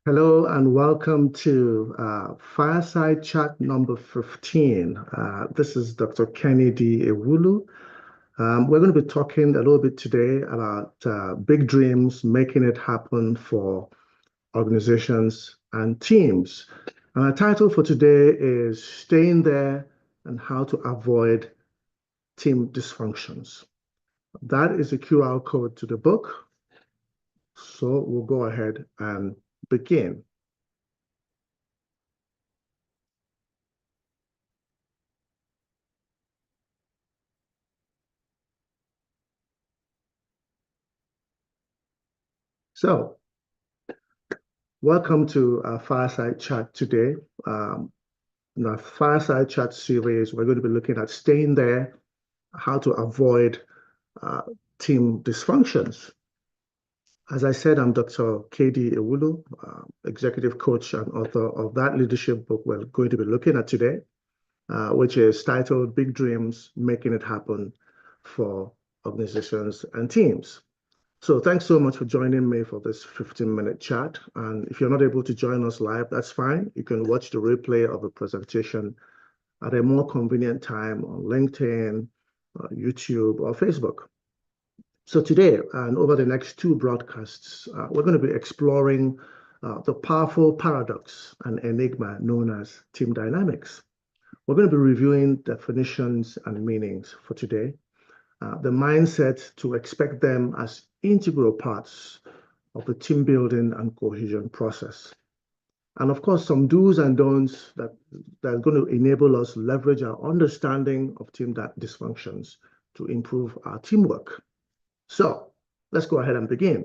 Hello and welcome to Fireside Chat number 15. This is Dr. Kennedy Ewulu. We're going to be talking a little bit today about big dreams, making it happen for organizations and teams. And our title for today is Staying There and How to Avoid Team Dysfunctions. That is a QR code to the book. So we'll go ahead and begin. So, welcome to our Fireside Chat today. In our Fireside Chat series, we're going to be looking at staying there, how to avoid uh, team dysfunctions. As I said, I'm Dr. KD Ewulu, executive coach and author of that leadership book we're going to be looking at today, which is titled Big Dreams, Making It Happen for Organizations and Teams. So thanks so much for joining me for this 15-minute chat. And if you're not able to join us live, that's fine. You can watch the replay of the presentation at a more convenient time on LinkedIn, YouTube, or Facebook. So today, and over the next two broadcasts, we're going to be exploring the powerful paradox and enigma known as team dynamics. We're going to be reviewing definitions and meanings for today, the mindset to expect them as integral parts of the team building and cohesion process. And of course, some do's and don'ts that are going to enable us to leverage our understanding of team dysfunctions to improve our teamwork. So let's go ahead and begin.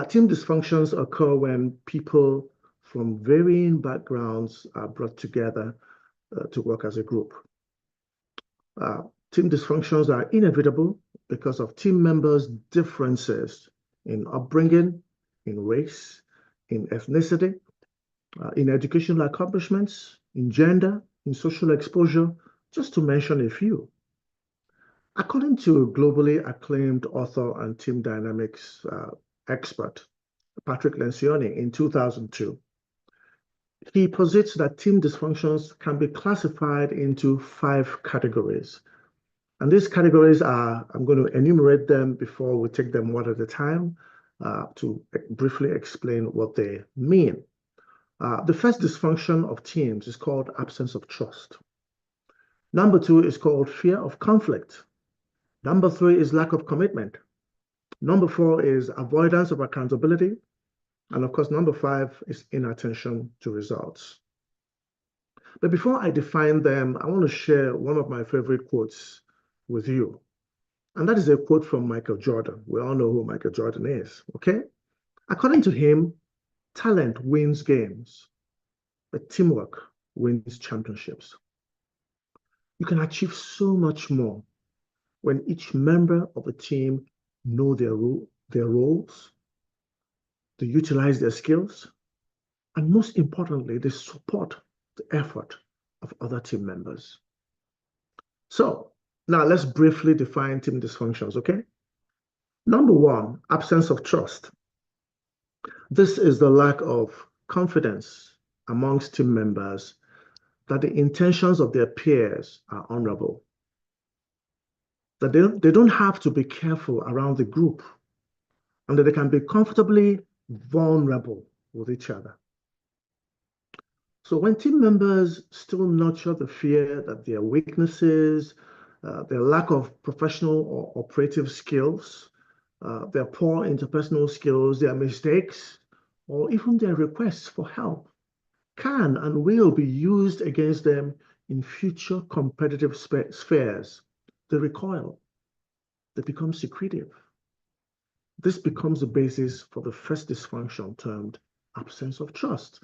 Team dysfunctions occur when people from varying backgrounds are brought together to work as a group. Team dysfunctions are inevitable because of team members' differences in upbringing, in race, in ethnicity, in educational accomplishments, in gender, in social exposure, just to mention a few. According to globally acclaimed author and team dynamics expert, Patrick Lencioni, in 2002, he posits that team dysfunctions can be classified into 5 categories. And these categories are, I'm going to enumerate them before we take them one at a time to briefly explain what they mean. The first dysfunction of teams is called absence of trust. Number 2 is called fear of conflict. Number 3 is lack of commitment. Number 4 is avoidance of accountability. And of course, number 5 is inattention to results. But before I define them, I want to share one of my favorite quotes with you. And that is a quote from Michael Jordan. We all know who Michael Jordan is, okay? According to him, talent wins games, but teamwork wins championships. You can achieve so much more when each member of a team know their roles, they utilize their skills, and most importantly, they support the effort of other team members. So now let's briefly define team dysfunctions, okay? Number 1, absence of trust. This is the lack of confidence amongst team members that the intentions of their peers are honorable, that they don't have to be careful around the group, and that they can be comfortably vulnerable with each other. So when team members still nurture the fear that their weaknesses, their lack of professional or operative skills, their poor interpersonal skills, their mistakes, or even their requests for help can and will be used against them in future competitive spheres, they recoil. They become secretive. This becomes the basis for the first dysfunction termed absence of trust.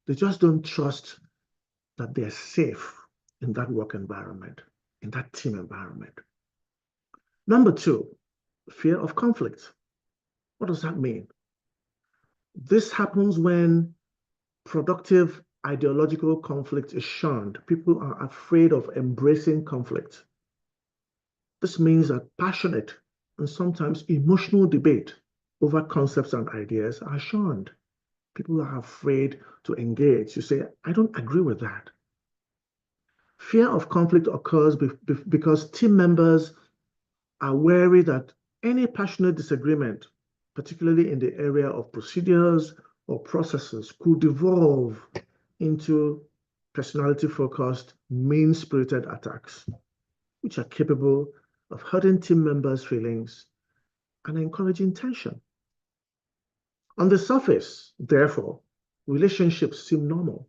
They just don't trust that they're safe in that work environment, in that team environment. Number 2, fear of conflict. What does that mean? This happens when productive ideological conflict is shunned. People are afraid of embracing conflict. This means that passionate and sometimes emotional debate over concepts and ideas are shunned. People are afraid to engage. You say, I don't agree with that. Fear of conflict occurs because team members are wary that any passionate disagreement, particularly in the area of procedures or processes, could evolve into personality-focused, mean-spirited attacks, which are capable of hurting team members' feelings and encouraging tension. On the surface, therefore, relationships seem normal,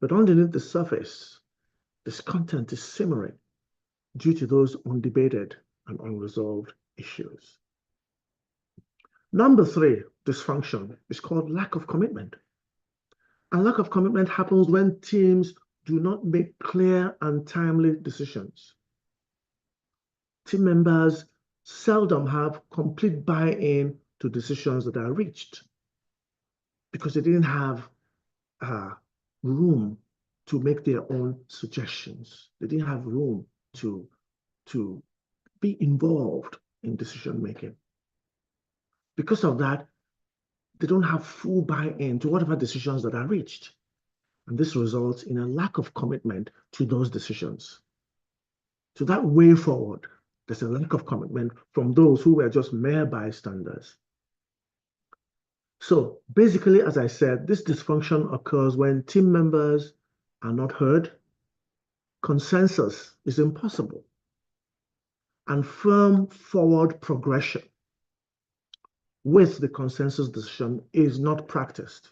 but underneath the surface, discontent is simmering due to those undebated and unresolved issues. Number 3, dysfunction, is called lack of commitment. And lack of commitment happens when teams do not make clear and timely decisions. Team members seldom have complete buy-in to decisions that are reached because they didn't have room to make their own suggestions. They didn't have room to be involved in decision making. Because of that, they don't have full buy-in to whatever decisions that are reached. And this results in a lack of commitment to those decisions. To that way forward, there's a lack of commitment from those who were just mere bystanders. So basically, as I said, this dysfunction occurs when team members are not heard, consensus is impossible, and firm forward progression with the consensus decision is not practiced.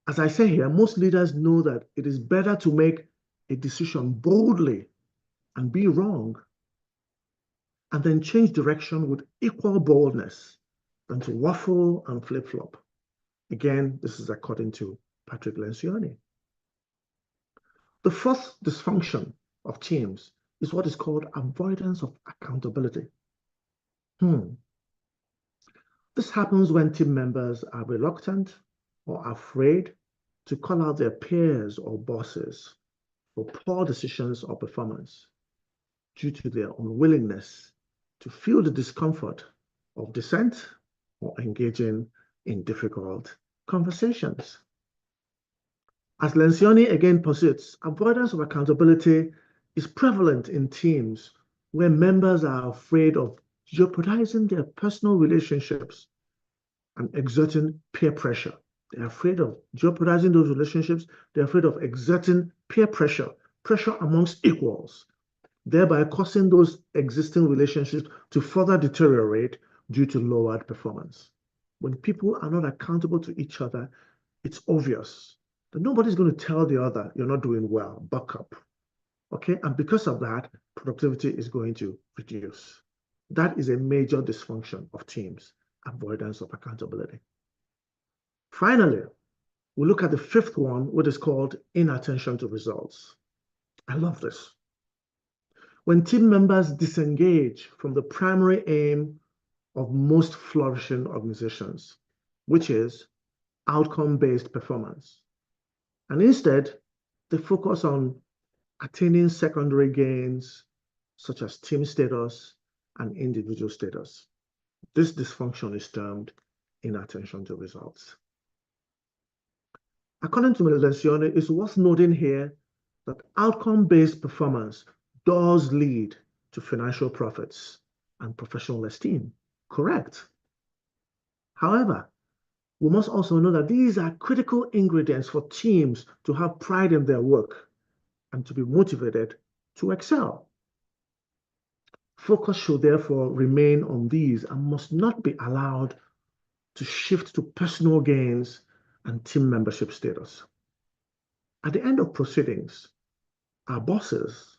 As I say here, most leaders know that it is better to make a decision boldly and be wrong, and then change direction with equal boldness than to waffle and flip-flop. Again, this is according to Patrick Lencioni. The fourth dysfunction of teams is what is called avoidance of accountability. This happens when team members are reluctant or afraid to call out their peers or bosses for poor decisions or performance due to their unwillingness to feel the discomfort of dissent or engaging in difficult conversations. As Lencioni again posits, avoidance of accountability is prevalent in teams where members are afraid of jeopardizing their personal relationships and exerting peer pressure. They're afraid of jeopardizing those relationships. They're afraid of exerting peer pressure, pressure amongst equals, thereby causing those existing relationships to further deteriorate due to lowered performance. When people are not accountable to each other, it's obvious that nobody's going to tell the other, you're not doing well, buck up. Okay, and because of that, productivity is going to reduce. That is a major dysfunction of teams, avoidance of accountability. Finally, we look at the fifth one, what is called inattention to results. I love this. When team members disengage from the primary aim of most flourishing organizations, which is outcome-based performance, and instead, they focus on attaining secondary gains, such as team status and individual status. This dysfunction is termed inattention to results. According to Lencioni, it's worth noting here that outcome-based performance does lead to financial profits and professional esteem. Correct. However, we must also know that these are critical ingredients for teams to have pride in their work and to be motivated to excel. Focus should therefore remain on these and must not be allowed to shift to personal gains and team membership status. At the end of proceedings, our bosses,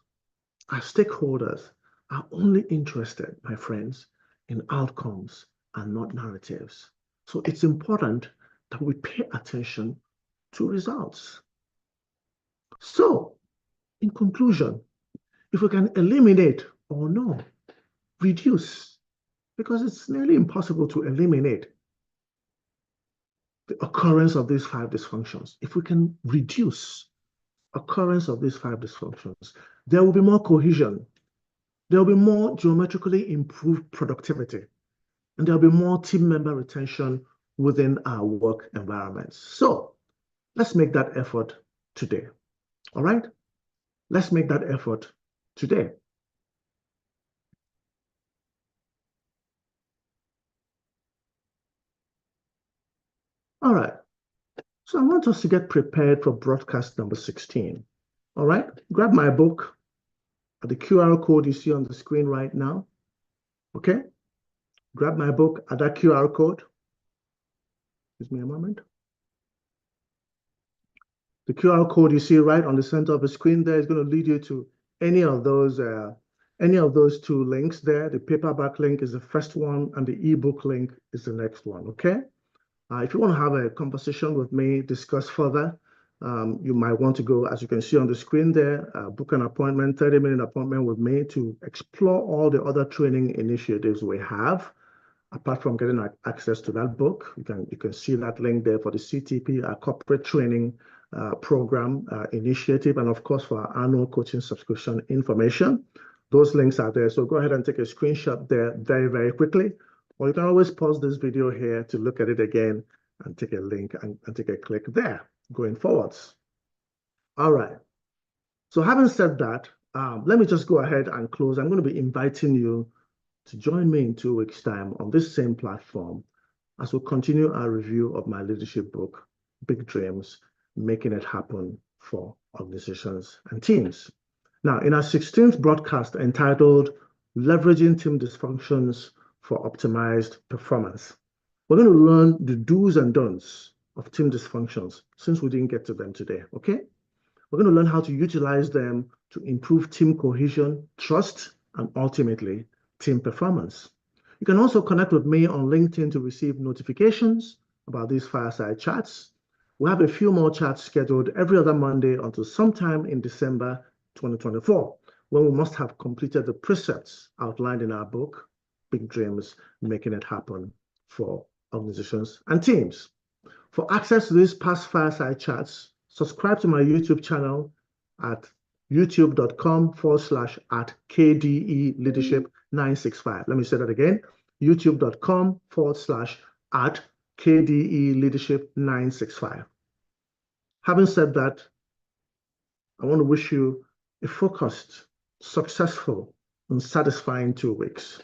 our stakeholders are only interested, my friends, in outcomes and not narratives. So it's important that we pay attention to results. So, in conclusion, if we can eliminate or no, reduce, because it's nearly impossible to eliminate the occurrence of these 5 dysfunctions. If we can reduce occurrence of these 5 dysfunctions, there will be more cohesion. There will be more geometrically improved productivity. and there'll be more team member retention within our work environments. So let's make that effort today. All right? Let's make that effort today. All right. So I want us to get prepared for broadcast number 16. All right? Grab my book at the QR code you see on the screen right now. Okay? Grab my book at that QR code. Give me a moment. The QR code you see right on the center of the screen there is going to lead you to any of those two links there. The paperback link is the first one, and the ebook link is the next one. Okay. If you want to have a conversation with me, discuss further, you might want to go, as you can see on the screen there, book an appointment, 30-minute appointment with me to explore all the other training initiatives we have. Apart from getting access to that book, you can see that link there for the CTP, our corporate training program initiative, and of course for our annual coaching subscription information. Those links are there. So go ahead and take a screenshot there very, very quickly. Or you can always pause this video here to look at it again and take a link and take a click there going forwards. All right. So having said that, let me just go ahead and close. I'm going to be inviting you to join me in 2 weeks' time on this same platform as we continue our review of my leadership book, Big Dreams, Making It Happen for Organizations and Teams. Now, in our 16th broadcast entitled Leveraging Team Dysfunctions for Optimized Performance, we're going to learn the do's and don'ts of team dysfunctions since we didn't get to them today, okay? We're going to learn how to utilize them to improve team cohesion, trust, and ultimately, team performance. You can also connect with me on LinkedIn to receive notifications about these fireside chats. We have a few more chats scheduled every other Monday until sometime in December 2024, when we must have completed the precepts outlined in our book, Big Dreams, Making It Happen for Organizations and Teams. For access to these past fireside chats, subscribe to my YouTube channel at youtube.com/@KDE Leadership 965. Let me say that again, youtube.com/@KDE Leadership 965. Having said that, I want to wish you a focused, successful, and satisfying 2 weeks.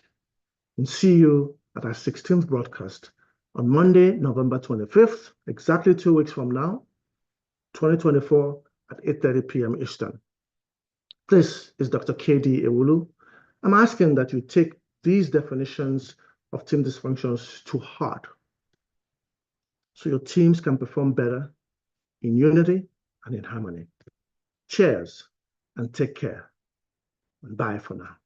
And see you at our 16th broadcast on Monday, November 25th, exactly 2 weeks from now, 2024 at 8:30 p.m. Eastern. This is Dr. KD Ewulu. I'm asking that you take these definitions of team dysfunctions to heart so your teams can perform better in unity and in harmony. Cheers and take care. And bye for now.